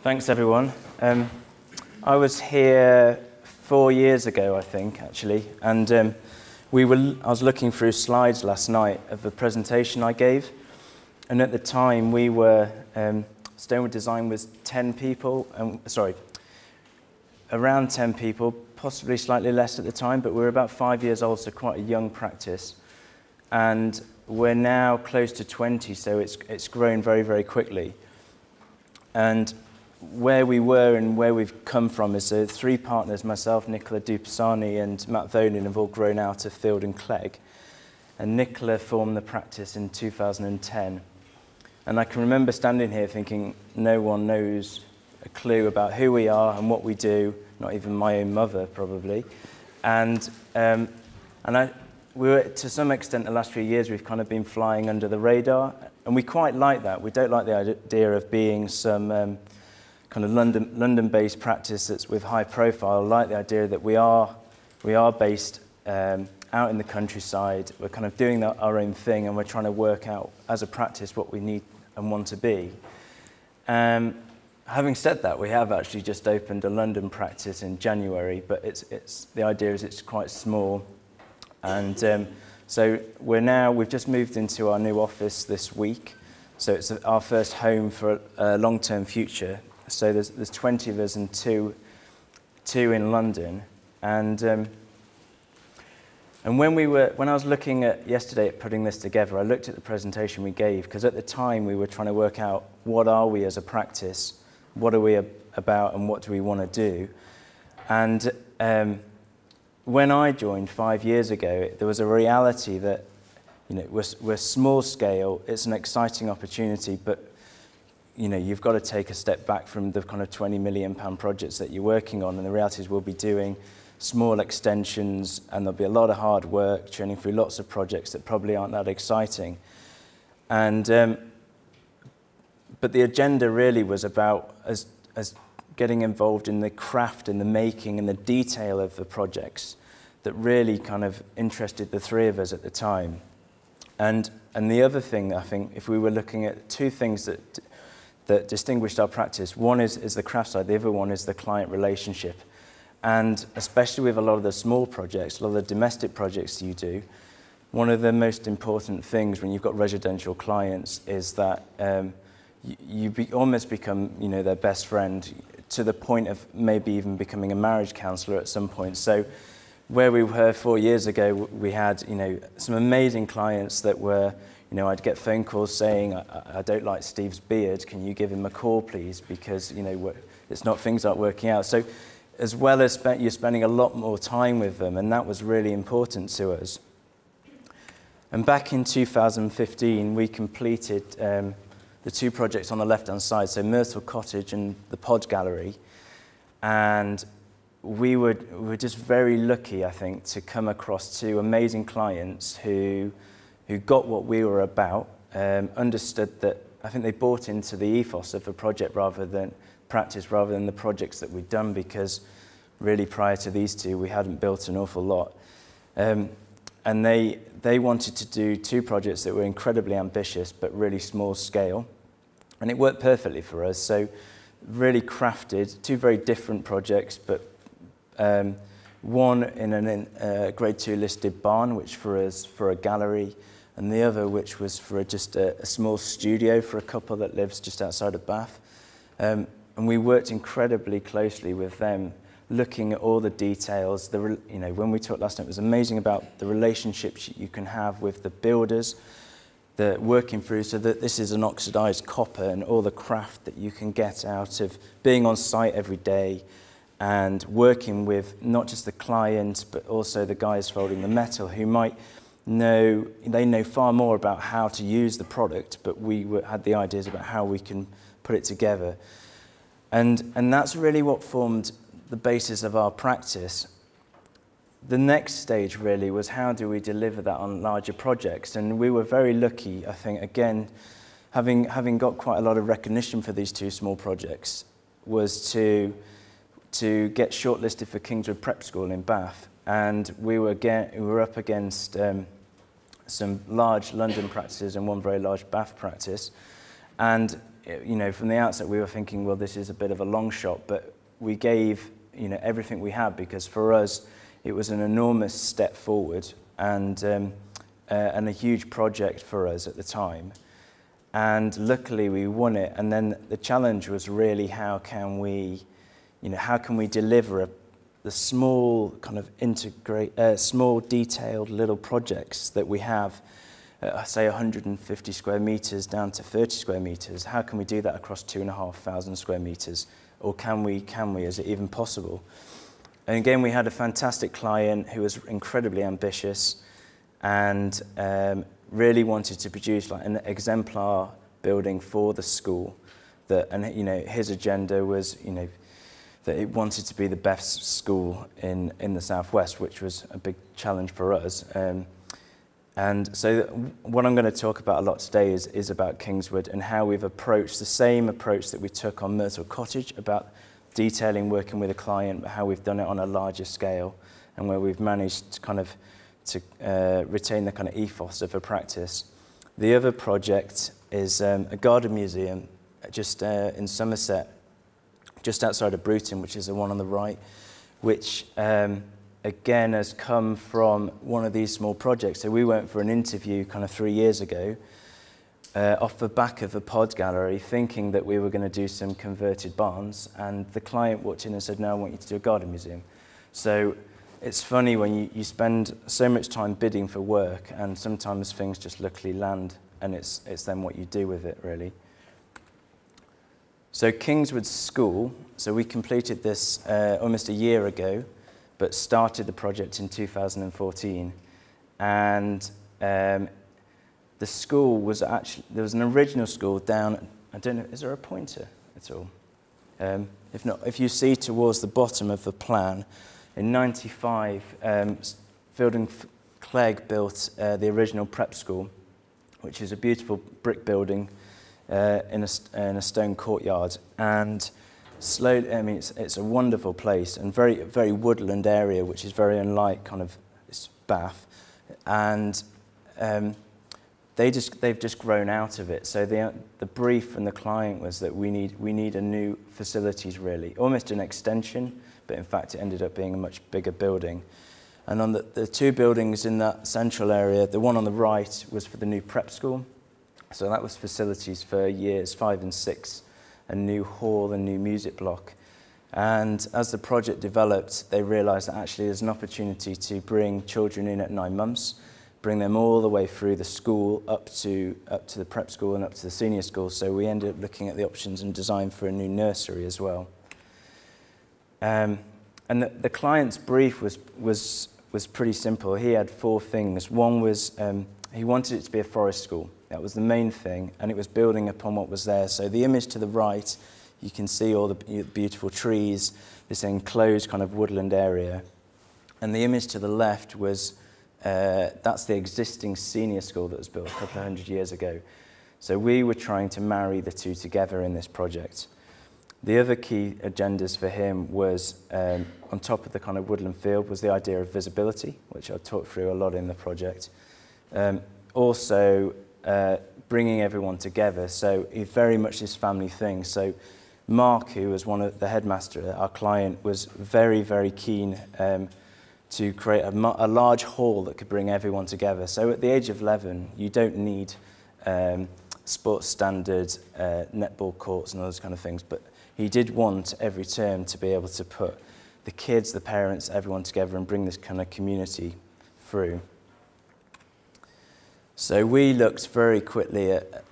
Thanks, everyone. I was here 4 years ago, I think, actually, and I was looking through slides last night of the presentation I gave, and at the time we were, Stonewood Design was 10 people, around 10 people, possibly slightly less at the time, but we were about 5 years old, so quite a young practice. And we're now close to 20, so it's grown very, very quickly. And where we were and where we've come from is three partners, myself, Nicola Dupasani and Matt Vonin, have all grown out of Feilden, Clegg. And Nicola formed the practice in 2010. And I can remember standing here thinking, no one knows a clue about who we are and what we do, not even my own mother, probably. And we were, to some extent, the last few years, we've kind of been flying under the radar. And we quite like that. We don't like the idea of being some kind of London-based practice that's with high profile. I like the idea that we are based out in the countryside. We're kind of doing our own thing, and we're trying to work out as a practice what we need and want to be. Having said that, we have actually just opened a London practice in January, but the idea is it's quite small. And so we've just moved into our new office this week. So it's our first home for a long-term future. So there's 20 of us and two in London. And when I was looking at yesterday at putting this together, I looked at the presentation we gave, because at the time we were trying to work out what are we as a practice, what are we about, and what do we want to do. And when I joined 5 years ago, there was a reality that, you know, we're small scale. It's an exciting opportunity, but you know, you've got to take a step back from the kind of £20 million projects that you're working on, and the reality is we'll be doing small extensions, and there'll be a lot of hard work, churning through lots of projects that probably aren't that exciting. And but the agenda really was about as getting involved in the craft and the making and the detail of the projects that really kind of interested the three of us at the time. And the other thing, I think, if we were looking at two things that distinguished our practice, one is the craft side, the other one is the client relationship. And especially with a lot of the small projects, a lot of the domestic projects you do, one of the most important things when you've got residential clients is that you almost become, you know, their best friend, to the point of maybe even becoming a marriage counsellor at some point. So where we were 4 years ago, we had, you know, some amazing clients that were, you know, I'd get phone calls saying, I don't like Steve's beard, can you give him a call, please? Because, you know, things aren't working out. So as well as you're spending a lot more time with them, and that was really important to us. And back in 2015, we completed the two projects on the left-hand side, so Myrtle Cottage and the Pod Gallery. And we were just very lucky, I think, to come across two amazing clients who got what we were about, understood that, I think they bought into the ethos of the project rather than practice, rather than the projects that we'd done, because really prior to these two, we hadn't built an awful lot. And they wanted to do two projects that were incredibly ambitious, but really small scale. And it worked perfectly for us. So really crafted two very different projects, but one in a grade 2 listed barn, which for us, for a gallery, and the other which was for just a small studio for a couple that lives just outside of Bath. And we worked incredibly closely with them, looking at all the details. You know, when we talked last time, it was amazing about the relationships you can have with the builders, the working through, so that this is an oxidized copper, and all the craft that you can get out of being on site every day and working with not just the client, but also the guys folding the metal, who might know, they know far more about how to use the product, but we had the ideas about how we can put it together. And that's really what formed the basis of our practice. The next stage really was, how do we deliver that on larger projects? And we were very lucky, I think, again, having got quite a lot of recognition for these two small projects, was to get shortlisted for Kingswood Prep School in Bath. And we were up against some large London practices and one very large Bath practice. And you know, from the outset we were thinking, well, this is a bit of a long shot, but we gave, you know, everything we had, because for us it was an enormous step forward and a huge project for us at the time. And luckily we won it. And then the challenge was really, how can we deliver the small kind of small detailed little projects that we have, say 150 square meters down to 30 square meters. How can we do that across 2,500 square meters? Or can we, is it even possible? And again, we had a fantastic client who was incredibly ambitious and really wanted to produce like an exemplar building for the school. And you know, his agenda was, you know, that it wanted to be the best school in the Southwest, which was a big challenge for us. And so what I'm going to talk about a lot today is about Kingswood and how we've approached the same approach that we took on Myrtle Cottage, about detailing, working with a client, but how we've done it on a larger scale, and where we've managed to retain the kind of ethos of a practice. The other project is a garden museum just in Somerset, just outside of Bruton, which is the one on the right, which again has come from one of these small projects. So we went for an interview kind of 3 years ago off the back of a pod gallery, thinking that we were going to do some converted barns, and the client walked in and said, no, I want you to do a garden museum. So it's funny when you spend so much time bidding for work, and sometimes things just luckily land, and it's then what you do with it, really. So Kingswood School, so we completed this almost a year ago, but started the project in 2014. And the school was actually, there was an original school down, I don't know, is there a pointer at all? If not, if you see towards the bottom of the plan, in '95, Feilden Clegg built the original prep school, which is a beautiful brick building in a stone courtyard. And slowly, I mean, it's a wonderful place and very woodland area, which is very unlike kind of this Bath. And they've just grown out of it. So the brief from the client was that we need a new facilities, really, almost an extension, but in fact it ended up being a much bigger building. And on the two buildings in that central area, the one on the right was for the new prep school. So that was facilities for years 5 and 6, a new hall, a new music block. And as the project developed, they realised that actually there's an opportunity to bring children in at 9 months, bring them all the way through the school up to the prep school and up to the senior school. So we ended up looking at the options and design for a new nursery as well. And the client's brief was pretty simple. He had 4 things. One was he wanted it to be a forest school. That was the main thing, and it was building upon what was there. So the image to the right, you can see all the beautiful trees, this enclosed kind of woodland area. And the image to the left was, that's the existing senior school that was built a couple of 100 years ago. So we were trying to marry the two together in this project. The other key agendas for him was, on top of the kind of woodland field, was the idea of visibility, which I talked through a lot in the project. Also, bringing everyone together. So it's very much this family thing. So Mark, who was one of the headmaster, our client, was very keen to create a large hall that could bring everyone together. So at the age of 11, you don't need sports standard netball courts and all those kind of things, but he did want every term to be able to put the kids, the parents, everyone together and bring this kind of community through. So we looked very quickly at,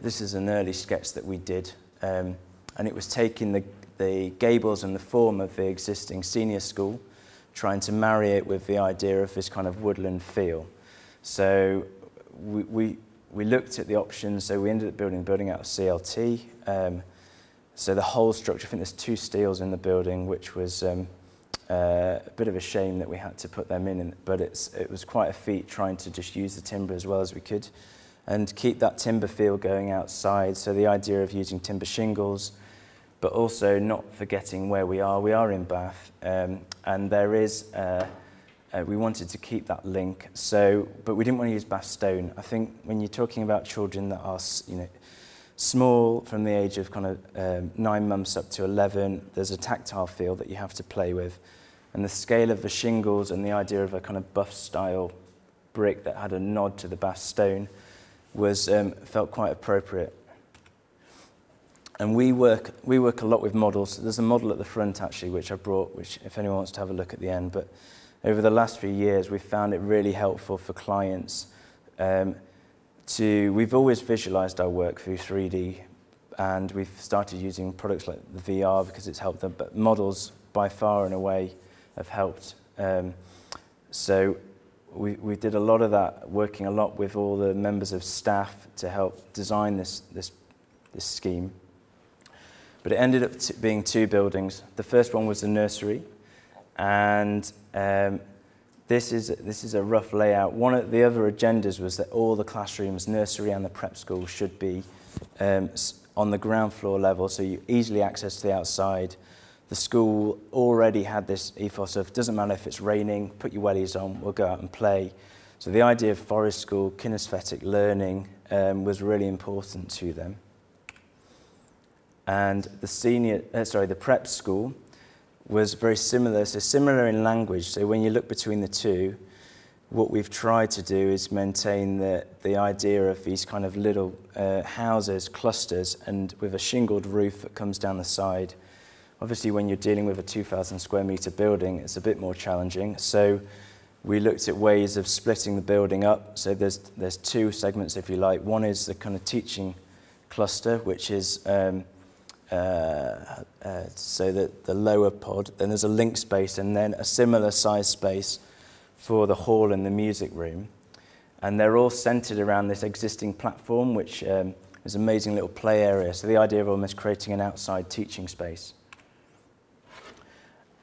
this is an early sketch that we did, and it was taking the gables and the form of the existing senior school, trying to marry it with the idea of this kind of woodland feel. So we looked at the options, so we ended up building the building out of CLT. So the whole structure, I think there's 2 steels in the building, which was a bit of a shame that we had to put them in, but it was quite a feat trying to just use the timber as well as we could and keep that timber feel going outside. So the idea of using timber shingles, but also not forgetting where we are in Bath, and there is, we wanted to keep that link, so, but we didn't want to use Bath stone. I think when you're talking about children that are, you know, small from the age of kind of 9 months up to 11. There's a tactile feel that you have to play with. And the scale of the shingles and the idea of a kind of buff style brick that had a nod to the Bath stone was felt quite appropriate. And we work a lot with models. There's a model at the front actually which I brought, which if anyone wants to have a look at the end. But over the last few years we've found it really helpful for clients we've always visualized our work through 3D, and we've started using products like the VR because it's helped them, but models by far and away have helped. So we did a lot of that, working a lot with all the members of staff to help design this scheme. But it ended up being 2 buildings. The first one was the nursery, and this is a rough layout. One of the other agendas was that all the classrooms, nursery and the prep school, should be on the ground floor level, so you easily access to the outside. The school already had this ethos of, doesn't matter if it's raining, put your wellies on, we'll go out and play. So the idea of forest school, kinesthetic learning was really important to them. And the prep school was very similar, so similar in language. So when you look between the two, what we've tried to do is maintain the idea of these kind of little houses, clusters, and with a shingled roof that comes down the side. Obviously, when you're dealing with a 2,000 square metre building, it's a bit more challenging. So we looked at ways of splitting the building up. So there's 2 segments, if you like. One is the kind of teaching cluster, which is so that the lower pod, then there's a link space, and then a similar size space for the hall and the music room. And they're all centered around this existing platform, which is an amazing little play area. So the idea of almost creating an outside teaching space.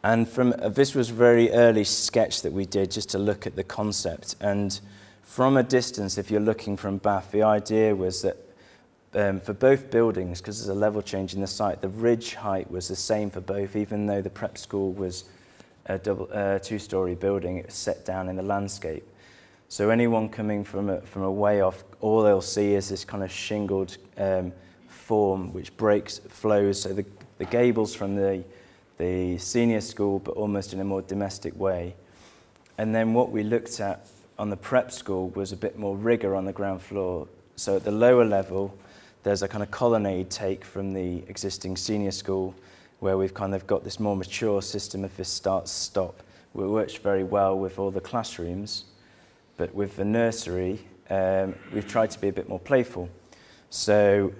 And this was a very early sketch that we did just to look at the concept. And from a distance, if you're looking from Bath, the idea was that for both buildings, because there's a level change in the site, the ridge height was the same for both, even though the prep school was a 2-storey building, it was set down in the landscape. So anyone coming from a way off, all they'll see is this kind of shingled form which flows, so the gables from the senior school, but almost in a more domestic way. And then what we looked at on the prep school was a bit more rigor on the ground floor. So at the lower level, there's a kind of colonnade take from the existing senior school, where we've kind of got this more mature system of this start-stop. It works very well with all the classrooms, but with the nursery, we've tried to be a bit more playful. So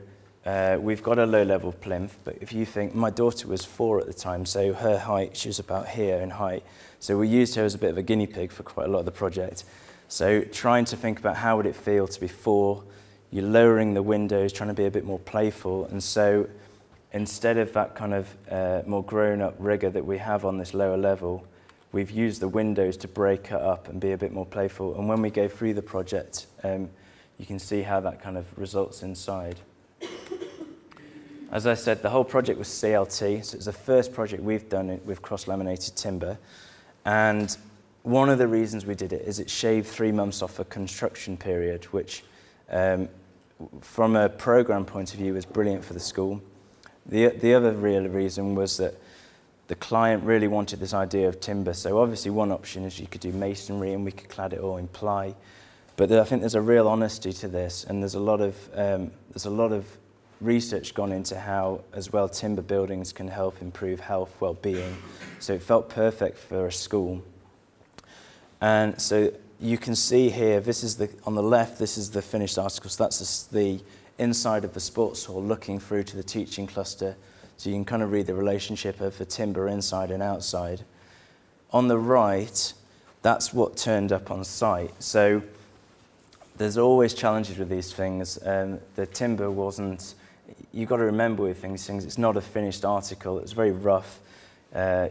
we've got a low-level plinth, but if you think, my daughter was 4 at the time, so her height, she was about here in height. So we used her as a bit of a guinea pig for quite a lot of the project. So trying to think about how would it feel to be 4, you're lowering the windows, trying to be a bit more playful. And so instead of that kind of more grown-up rigor that we have on this lower level, we've used the windows to break it up and be a bit more playful. And when we go through the project, you can see how that kind of results inside. As I said, the whole project was CLT, so it's the first project we've done with cross-laminated timber. And one of the reasons we did it is it shaved 3 months off a construction period, which from a program point of view was brilliant for the school. The other real reason was that the client really wanted this idea of timber. So obviously one option is you could do masonry and we could clad it all in ply. But I think there's a real honesty to this, and there's a lot of research gone into how, as well, timber buildings can help improve health, well-being. So it felt perfect for a school. And so you can see here, on the left, this is the finished article. So that's the inside of the sports hall looking through to the teaching cluster. So you can kind of read the relationship of the timber inside and outside. On the right, that's what turned up on site. So there's always challenges with these things. The timber wasn't, you've got to remember with things, it's not a finished article, it's very rough.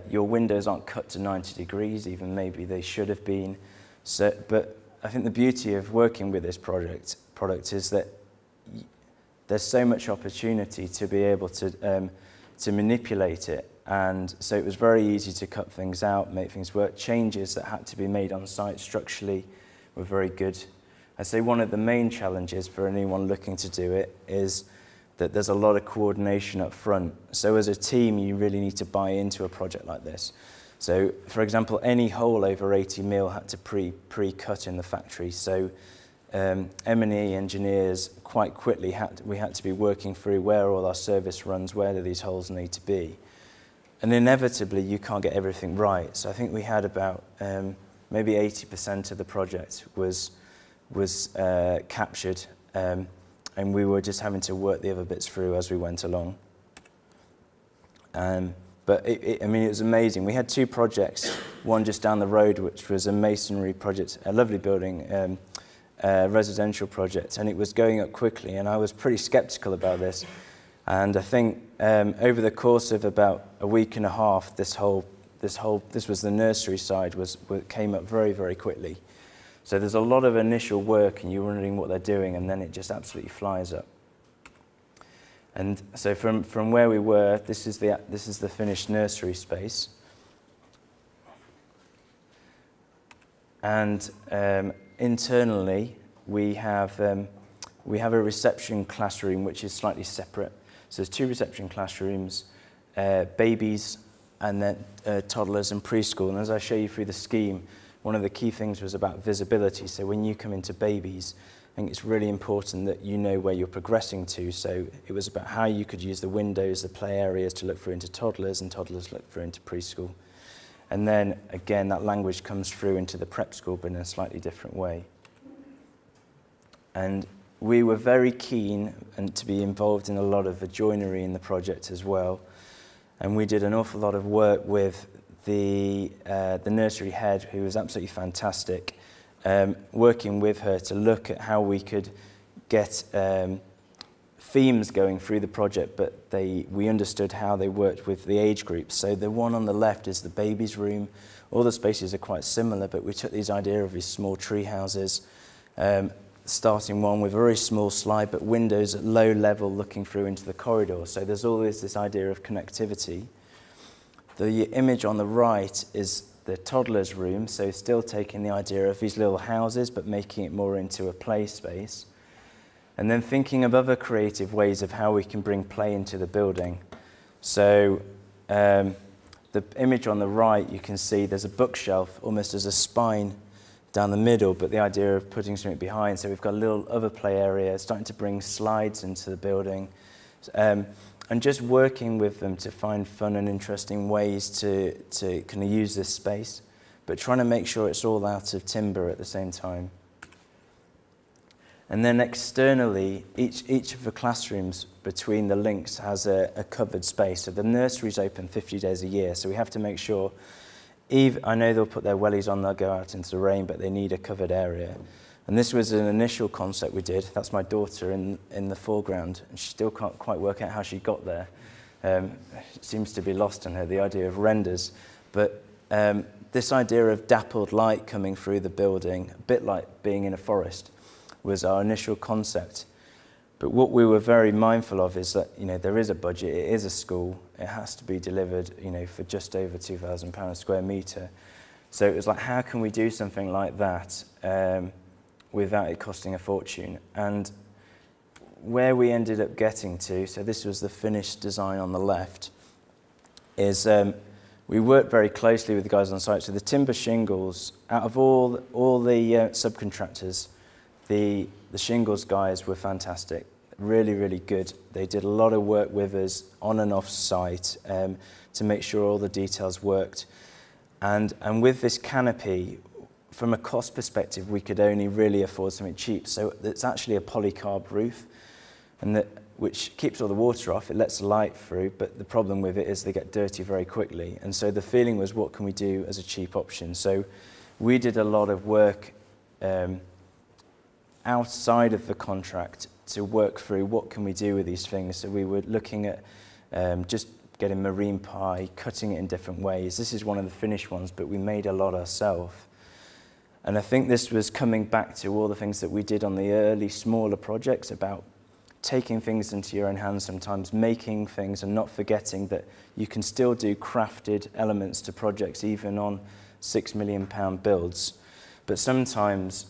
Your windows aren't cut to 90 degrees, even maybe they should have been. So, but I think the beauty of working with this product is that there's so much opportunity to be able to manipulate it. And so it was very easy to cut things out, make things work. Changes that had to be made on site structurally were very good. I'd say one of the main challenges for anyone looking to do it is that there's a lot of coordination up front. So as a team, you really need to buy into a project like this. So, for example, any hole over 80 mil had to pre-cut in the factory. So M&E engineers quite quickly we had to be working through where all our service runs, where do these holes need to be. And inevitably, you can't get everything right. So I think we had about maybe 80% of the project was captured, and we were just having to work the other bits through as we went along. But I mean, it was amazing. We had 2 projects, one just down the road, which was a masonry project, a lovely building, residential project, and it was going up quickly, and I was pretty skeptical about this. And I think over the course of about a week and a half, this was the nursery side, came up very, very quickly. So there's a lot of initial work, and you're wondering what they're doing, and then it just absolutely flies up. And so from where we were, this is the finished nursery space. And internally, we have a reception classroom which is slightly separate. So there's 2 reception classrooms, babies and then toddlers and preschool. And as I show you through the scheme, one of the key things was about visibility. So when you come into babies, I think it's really important that you know where you're progressing to. So it was about how you could use the windows, the play areas to look through into toddlers, and toddlers look through into preschool. And then, again, that language comes through into the prep school, but in a slightly different way. And we were very keen to be involved in a lot of the joinery in the project as well. And we did an awful lot of work with the nursery head, who was absolutely fantastic, working with her to look at how we could get themes going through the project, but we understood how they worked with the age groups. So the one on the left is the baby's room. All the spaces are quite similar, but we took this idea of these small tree houses, starting one with a very small slide, but windows at low level looking through into the corridor. So there's always this idea of connectivity. The image on the right is the toddler's room, so still taking the idea of these little houses, but making it more into a play space. And then thinking of other creative ways of how we can bring play into the building. So the image on the right, you can see there's a bookshelf almost as a spine down the middle, but the idea of putting something behind. So we've got a little other play area, starting to bring slides into the building, and just working with them to find fun and interesting ways to kind of use this space, but trying to make sure it's all out of timber at the same time. And then externally, each of the classrooms between the links has a covered space. So the nursery's open 50 days a year, so we have to make sure, I know they'll put their wellies on, they'll go out into the rain, but they need a covered area. And this was an initial concept we did. That's my daughter in the foreground, and she still can't quite work out how she got there. It seems to be lost in her, the idea of renders. But this idea of dappled light coming through the building, a bit like being in a forest, was our initial concept. But what we were very mindful of is that, there is a budget, it is a school, it has to be delivered, for just over £2,000 a square metre. So it was like, how can we do something like that without it costing a fortune? And where we ended up getting to, so this was the finished design on the left, is we worked very closely with the guys on site. So the timber shingles, out of all the subcontractors, the shingles guys were fantastic, really, really good. They did a lot of work with us on and off site to make sure all the details worked. And with this canopy, from a cost perspective, we could only really afford something cheap. So it's actually a polycarb roof, and which keeps all the water off. It lets the light through, but the problem with it is they get dirty very quickly. And so the feeling was, what can we do as a cheap option? So we did a lot of work outside of the contract to work through what can we do with these things. So we were looking at just getting marine pie, cutting it in different ways. This is one of the finished ones, but we made a lot ourselves. And I think this was coming back to all the things that we did on the early, smaller projects, about taking things into your own hands sometimes, making things and not forgetting that you can still do crafted elements to projects even on £6 million builds. But sometimes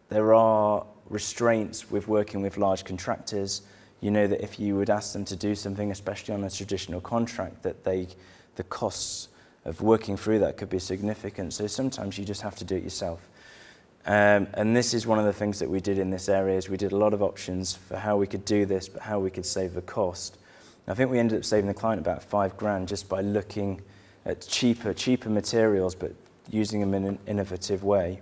there are restraints with working with large contractors. you know that if you would ask them to do something, especially on a traditional contract, that the costs of working through that could be significant. So sometimes you just have to do it yourself. And this is one of the things that we did in this area, is we did a lot of options for how we could do this, but how we could save the cost. I think we ended up saving the client about $5,000 just by looking at cheaper materials, but using them in an innovative way.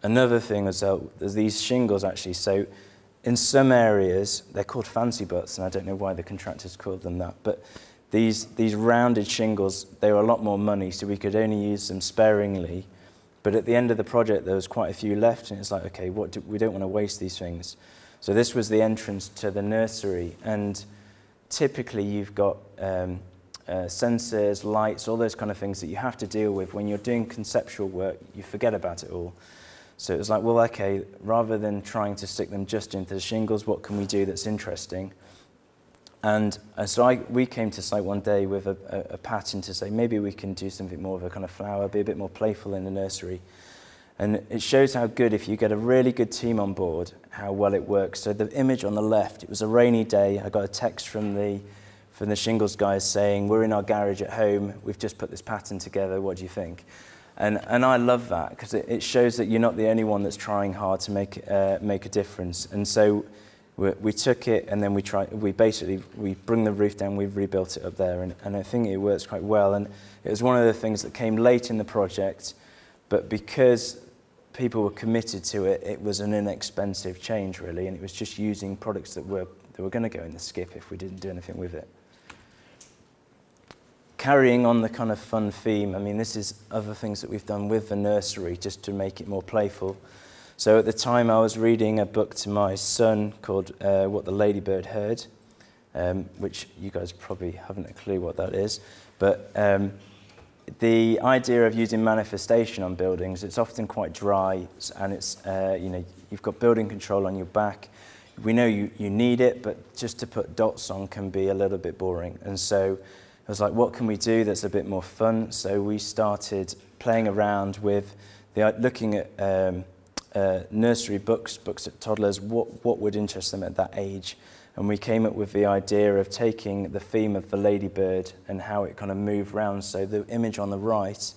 Another thing is there's these shingles actually. So in some areas, they're called fancy butts, and I don't know why the contractors called them that, but these rounded shingles, they were a lot more money, so we could only use them sparingly. But at the end of the project, there was quite a few left, and it's like, okay, we don't want to waste these things. So this was the entrance to the nursery, and typically you've got sensors, lights, all those kind of things that you have to deal with. When you're doing conceptual work, you forget about it all. So it was like, well, okay, rather than trying to stick them just into the shingles, what can we do that's interesting? And so we came to site one day with a pattern to say maybe we can do something more of a kind of flower, be a bit more playful in the nursery. And it shows how good, if you get a really good team on board, how well it works. So the image on the left, it was a rainy day. I got a text from the shingles guys saying, we're in our garage at home, we've just put this pattern together, what do you think? And I love that, because it shows that you're not the only one that's trying hard to make a difference. And so we took it, and then we bring the roof down, we've rebuilt it up there, and I think it works quite well. And it was one of the things that came late in the project, but because people were committed to it, it was an inexpensive change really, and it was just using products that were going to go in the skip if we didn't do anything with it. Carrying on the kind of fun theme, I mean, this is other things that we've done with the nursery just to make it more playful. So at the time I was reading a book to my son called What the Ladybird Heard, which you guys probably haven't a clue what that is, but the idea of using manifestation on buildings, it's often quite dry, and it's, you know, you've got building control on your back. We know you need it, but just to put dots on can be a little bit boring. And so I was like, what can we do that's a bit more fun? So we started playing around with looking at nursery books at toddlers, what would interest them at that age. And we came up with the idea of taking the theme of the ladybird and how it kind of moved around. So the image on the right,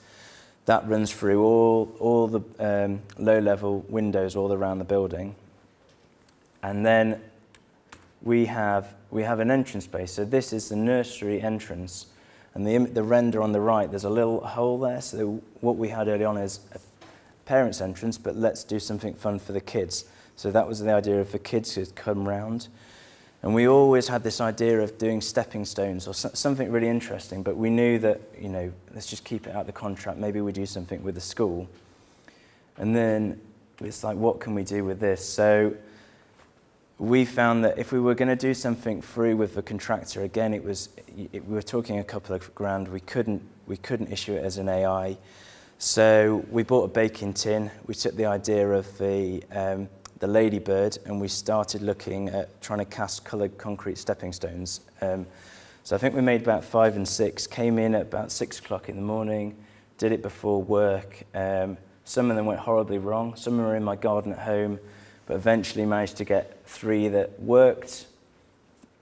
that runs through all the low-level windows all around the building. And then we have an entrance space. So this is the nursery entrance. And the render on the right, there's a little hole there. So what we had early on is a parent's entrance, but let's do something fun for the kids. So that was the idea of the kids to come round. And we always had this idea of doing stepping stones or something really interesting, but we knew that, you know, let's just keep it out of the contract. Maybe we do something with the school. And then it's like, what can we do with this? So we found that if we were going to do something through with the contractor, again, we were talking a couple of grand. We couldn't issue it as an AI. So we bought a baking tin. We took the idea of the ladybird, and we started looking at trying to cast coloured concrete stepping stones. So I think we made about 5 and 6, came in at about 6 o'clock in the morning, did it before work. Some of them went horribly wrong. Some were in my garden at home, but eventually managed to get 3 that worked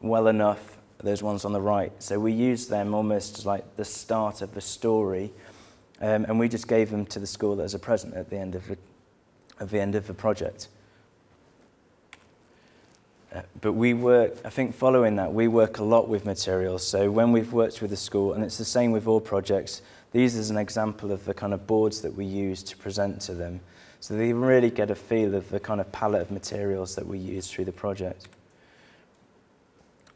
well enough, those ones on the right. So we used them almost like the start of the story, and we just gave them to the school as a present at the end of the project. But I think following that, we work a lot with materials. So when we've worked with the school, and it's the same with all projects, these is an example of the kind of boards that we use to present to them. So they really get a feel of the kind of palette of materials that we use through the project.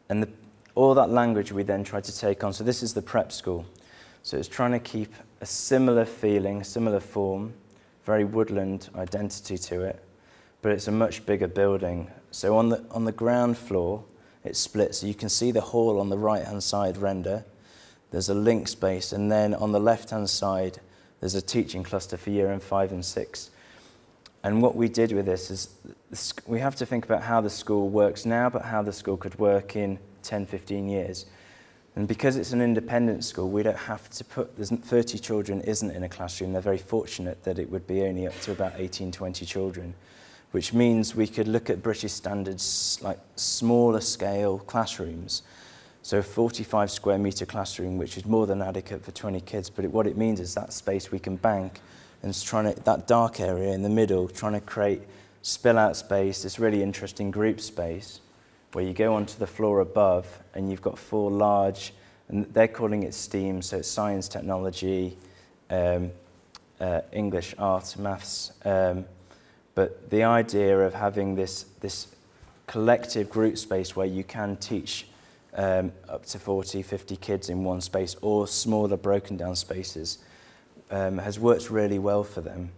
And all that language we then try to take on. So this is the prep school. So it's trying to keep a similar feeling, similar form, very woodland identity to it, but it's a much bigger building. So on the ground floor, it's split. So you can see the hall on the right-hand side render. There's a link space, and then on the left-hand side, there's a teaching cluster for year 5 and 6. And what we did with this is we have to think about how the school works now, but how the school could work in 10, 15 years. And because it's an independent school, we don't have to there's 30 children isn't in a classroom. They're very fortunate that it would be only up to about 18, 20 children. which means we could look at British standards like smaller scale classrooms. So a 45 square metre classroom, which is more than adequate for 20 kids, but what it means is that space we can bank, and it's that dark area in the middle, trying to create spill out space, this really interesting group space, where you go onto the floor above and you've got 4 large, and they're calling it STEAM, so it's science, technology, English, art, maths, but the idea of having this collective group space where you can teach up to 40, 50 kids in one space, or smaller broken down spaces, has worked really well for them.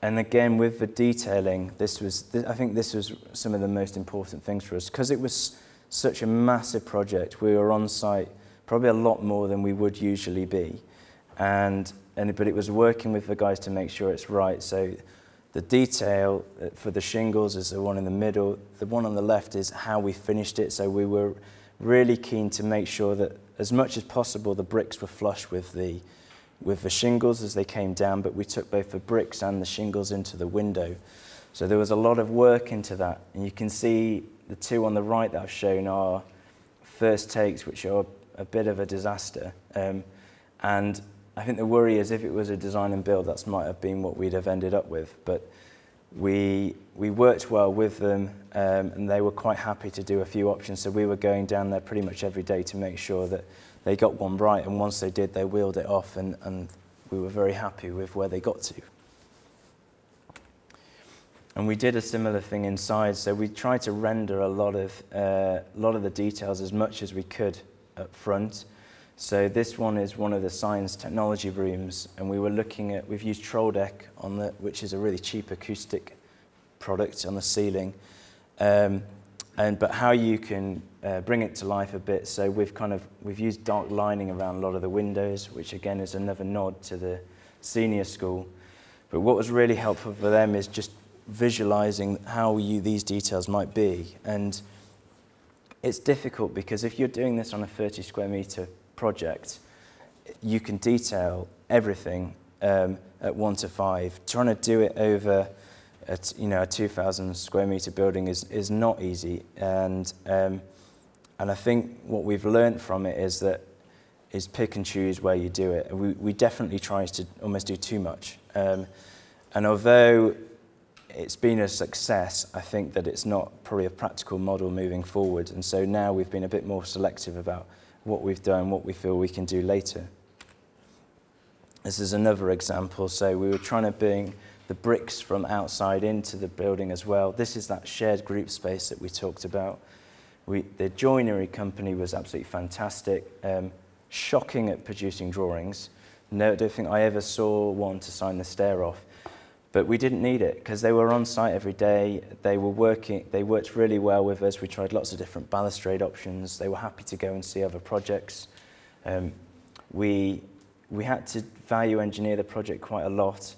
And again, with the detailing, I think this was some of the most important things for us, because it was such a massive project. We were on site probably a lot more than we would usually be, but it was working with the guys to make sure it's right. So the detail for the shingles is the one in the middle. The one on the left is how we finished it. So we were really keen to make sure that as much as possible the bricks were flush with the shingles as they came down, but we took both the bricks and the shingles into the window. So there was a lot of work into that. And you can see the 2 on the right that I've shown are first takes, which are a bit of a disaster. And I think the worry is if it was a design and build, that might have been what we'd have ended up with. But we worked well with them, and they were quite happy to do a few options. So we were going down there pretty much every day to make sure that they got one right. And once they did, they wheeled it off, and we were very happy with where they got to. And we did a similar thing inside. So we tried to render a lot of the details as much as we could up front. So this one is one of the science technology rooms, and we've used Troll Deck which is a really cheap acoustic product on the ceiling, but how you can bring it to life a bit. So we've used dark lining around a lot of the windows, which again is another nod to the senior school. But what was really helpful for them is just visualizing how these details might be. And it's difficult because if you're doing this on a 30 square metre project, you can detail everything at 1 to 5. Trying to do it over a 2,000 square metre building is not easy. And I think what we've learned from it is pick and choose where you do it. We definitely try to almost do too much. And although it's been a success, I think that it's not probably a practical model moving forward. And so now we've been a bit more selective about what we've done, what we feel we can do later. This is another example. So we were trying to bring the bricks from outside into the building as well. This is that shared group space that we talked about. The joinery company was absolutely fantastic, shocking at producing drawings. No, I don't think I ever saw one to sign the stair off. But we didn't need it because they were on site every day. They worked really well with us. We tried lots of different balustrade options. They were happy to go and see other projects. We had to value engineer the project quite a lot,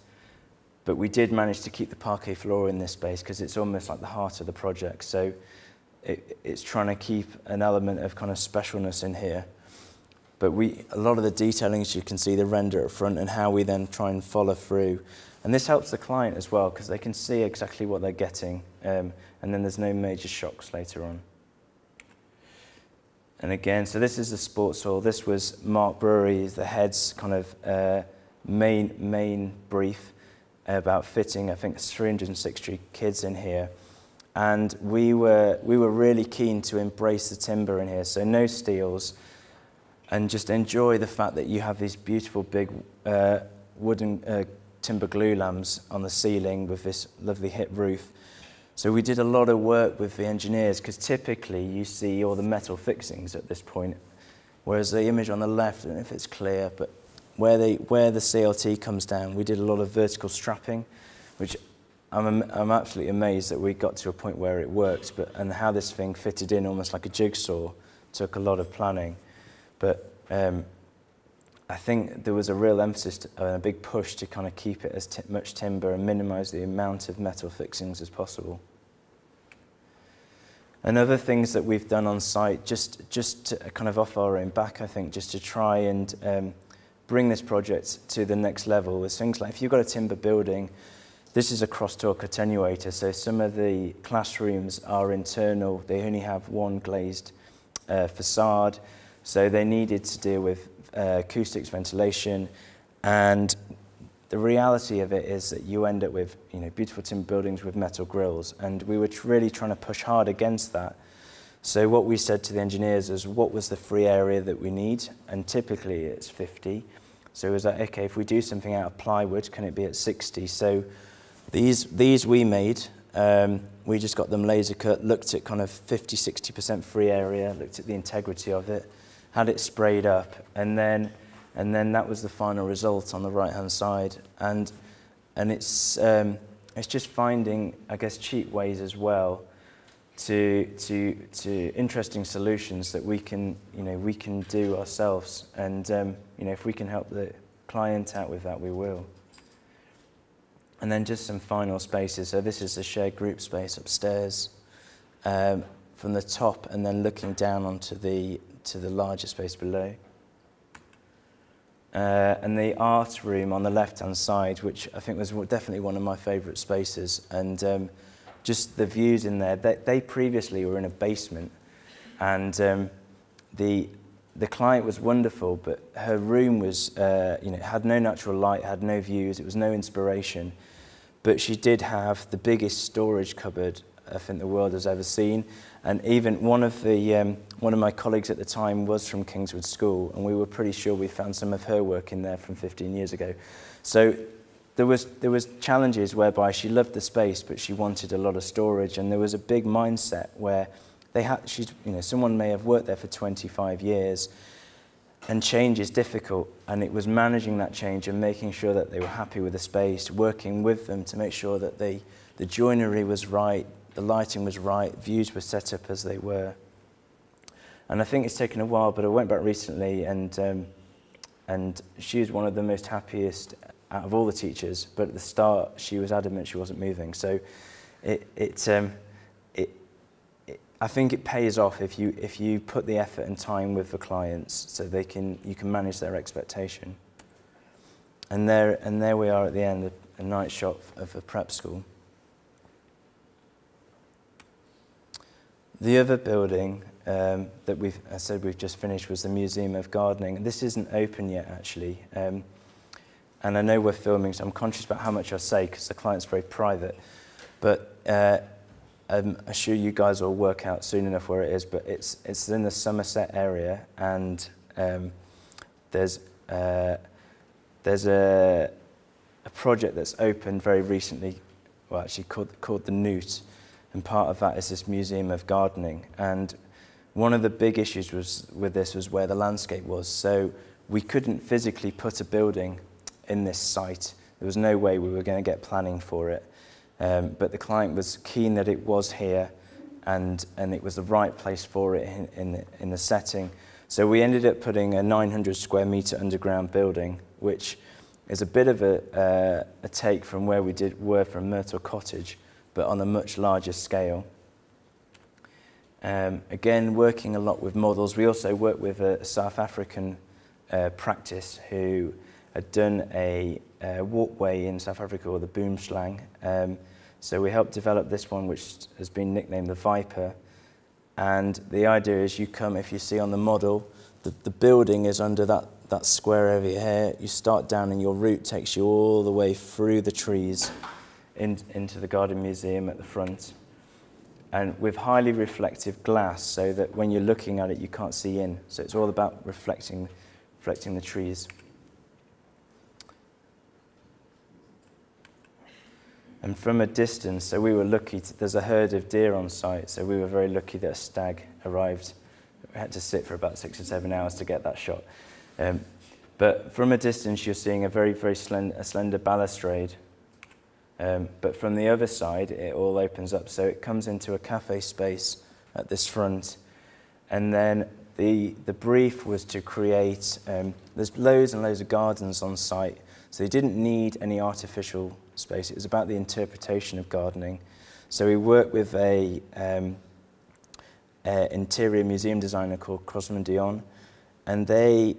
but we did manage to keep the parquet floor in this space because it's almost like the heart of the project. So it's trying to keep an element of kind of specialness in here. But a lot of the detailing, as you can see, the render up front and how we then try and follow through. And this helps the client as well because they can see exactly what they're getting, and then there's no major shocks later on. And again, so this is the sports hall. This was Mark Brewery, the head's kind of main brief about fitting, I think, 360 kids in here. And we were really keen to embrace the timber in here, so no steels, and just enjoy the fact that you have these beautiful big wooden timber glue lamps on the ceiling with this lovely hip roof. So we did a lot of work with the engineers because typically you see all the metal fixings at this point, whereas the image on the left, I don't know if it's clear, but where the CLT comes down, we did a lot of vertical strapping, which I'm absolutely amazed that we got to a point where it works, and how this thing fitted in almost like a jigsaw took a lot of planning. But I think there was a real emphasis and a big push to kind of keep it as much timber and minimise the amount of metal fixings as possible. And other things that we've done on site, just to kind of off our own back, I think, just to try and bring this project to the next level, is things like if you've got a timber building, this is a crosstalk attenuator, so some of the classrooms are internal. They only have one glazed facade, so they needed to deal with acoustics, ventilation, and the reality of it is that you end up with beautiful timber buildings with metal grills, and we were really trying to push hard against that. So what we said to the engineers is, what was the free area that we need? And typically it's 50. So it was like, okay, if we do something out of plywood, can it be at 60? So these we made. We just got them laser cut, looked at kind of 50–60% free area, looked at the integrity of it, had it sprayed up, and then that was the final result on the right-hand side. And it's just finding, I guess, cheap ways as well to interesting solutions that we can do ourselves. And if we can help the client out with that, we will. And then just some final spaces. So this is the shared group space upstairs from the top, and then looking down onto the larger space below. And the art room on the left-hand side, which I think was definitely one of my favourite spaces. And just the views in there. They previously were in a basement, and the client was wonderful, but her room was, had no natural light, had no views, it was no inspiration. But she did have the biggest storage cupboard I think the world has ever seen. And even one of my colleagues at the time was from Kingswood School, and we were pretty sure we found some of her work in there from 15 years ago. So there was challenges whereby she loved the space, but she wanted a lot of storage, and there was a big mindset where someone may have worked there for 25 years, and change is difficult, and it was managing that change and making sure that they were happy with the space, working with them to make sure that the joinery was right, the lighting was right, views were set up as they were. And I think it's taken a while, but I went back recently, and she was one of the most happiest out of all the teachers, but at the start she was adamant she wasn't moving. So I think it pays off if you put the effort and time with the clients, so you can manage their expectation. And there we are at the end, a night shot of a prep school. The other building that we've just finished was the Museum of Gardening. This isn't open yet, actually, and I know we're filming, so I'm conscious about how much I say because the client's very private. But I'm sure you guys will work out soon enough where it is. But it's in the Somerset area, and there's a project that's opened very recently, well, actually called the Newt. And part of that is this Museum of Gardening. And one of the big issues with this was where the landscape was. So we couldn't physically put a building in this site. There was no way we were going to get planning for it. But the client was keen that it was here, and it was the right place for it in the setting. So we ended up putting a 900 square metre underground building, which is a bit of a take from where we were from Myrtle Cottage, but on a much larger scale. Again, working a lot with models. We also worked with a South African practice who had done a walkway in South Africa called the Boomslang. So we helped develop this one, which has been nicknamed the Viper. And the idea is if you see on the model, the building is under that square area here. You start down and your route takes you all the way through the trees into the Garden Museum at the front. And with highly reflective glass, so that when you're looking at it, you can't see in. So it's all about reflecting the trees. And from a distance, so we were lucky, there's a herd of deer on site, so we were very lucky that a stag arrived. We had to sit for about 6 or 7 hours to get that shot. But from a distance, you're seeing a very, very slender balustrade. But from the other side, it all opens up. So it comes into a cafe space at this front. And then the brief was to create, there's loads and loads of gardens on site. So they didn't need any artificial space. It was about the interpretation of gardening. So we worked with a interior museum designer called Crosman Dion, and they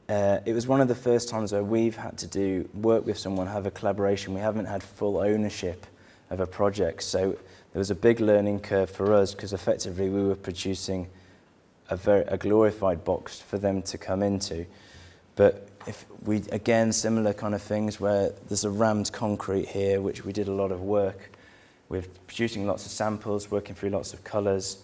it was one of the first times where we've had to work with someone, have a collaboration. We haven't had full ownership of a project, so there was a big learning curve for us, because effectively we were producing a glorified box for them to come into. But if we, again, similar kind of things where there's a rammed concrete here, which we did a lot of work with, producing lots of samples, working through lots of colours,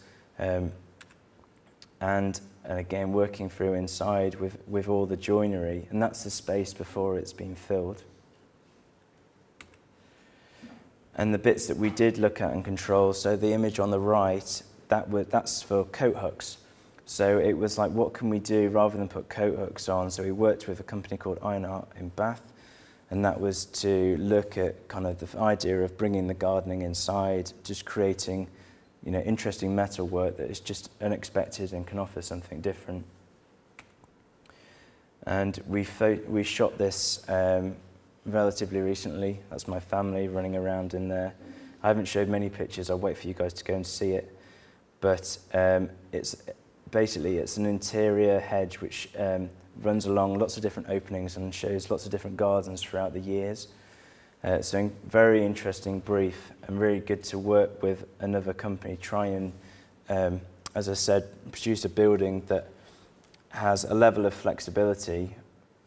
and again working through inside with all the joinery, and that's the space before it's been filled. And the bits that we did look at and control, so the image on the right, that's for coat hooks. So it was like, what can we do rather than put coat hooks on? So we worked with a company called Iron Art in Bath, and that was to look at kind of the idea of bringing the gardening inside, just creating, you know, interesting metal work that is just unexpected and can offer something different. And we shot this relatively recently. That's my family running around in there. I haven't showed many pictures. I'll wait for you guys to go and see it. But it's an interior hedge which runs along lots of different openings and shows lots of different gardens throughout the years. So a very interesting brief, and really good to work with another company, try and, as I said, produce a building that has a level of flexibility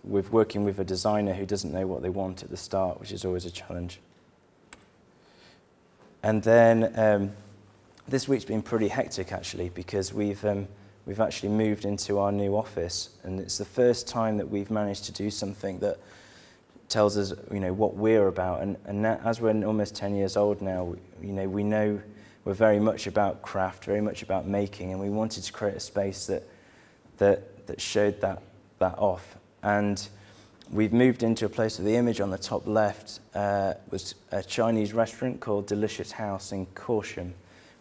with working with a designer who doesn't know what they want at the start, which is always a challenge. And then this week's been pretty hectic actually, because we've actually moved into our new office, and it's the first time that we've managed to do something that tells us, you know, what we're about. And now, as we're almost 10 years old now, you know, we know we're very much about craft, very much about making, and we wanted to create a space that showed that off. And we've moved into a place where the image on the top left was a Chinese restaurant called Delicious House in Corsham,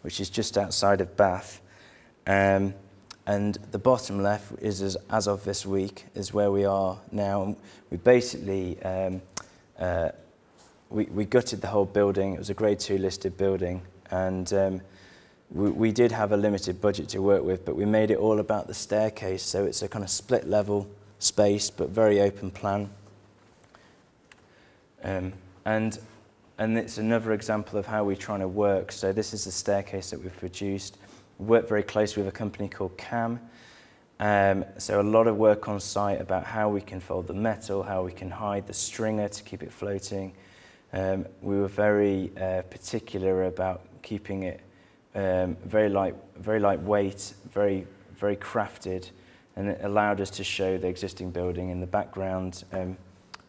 which is just outside of Bath. And the bottom left is, as of this week, is where we are now. And we basically, we gutted the whole building. It was a grade 2 listed building, and we did have a limited budget to work with, but we made it all about the staircase, so it's a kind of split level space, but very open plan. And it's another example of how we're trying to work. So this is the staircase that we've produced. We work very closely with a company called Cam. So a lot of work on site about how we can fold the metal, how we can hide the stringer to keep it floating. We were very particular about keeping it very lightweight, very crafted, and it allowed us to show the existing building in the background.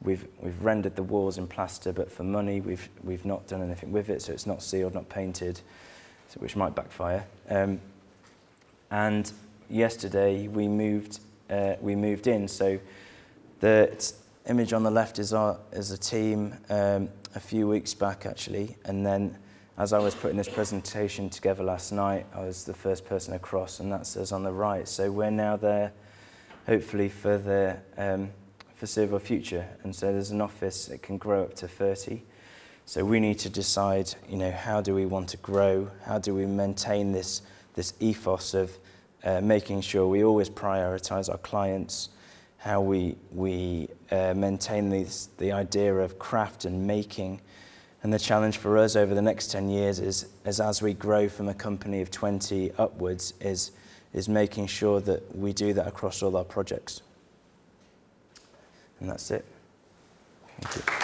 We've rendered the walls in plaster, but for money we've not done anything with it, so it's not sealed, not painted, so which might backfire. And yesterday we moved in. So the image on the left is a team a few weeks back actually, and then as I was putting this presentation together last night, I was the first person across, and that's us on the right. So we're now there, hopefully for the foreseeable future. And so there's an office that can grow up to 30. So we need to decide, you know, how do we want to grow? How do we maintain this ethos of making sure we always prioritise our clients? How we maintain the idea of craft and making. And the challenge for us over the next 10 years is as we grow from a company of 20 upwards, is making sure that we do that across all our projects. And that's it. Thank you.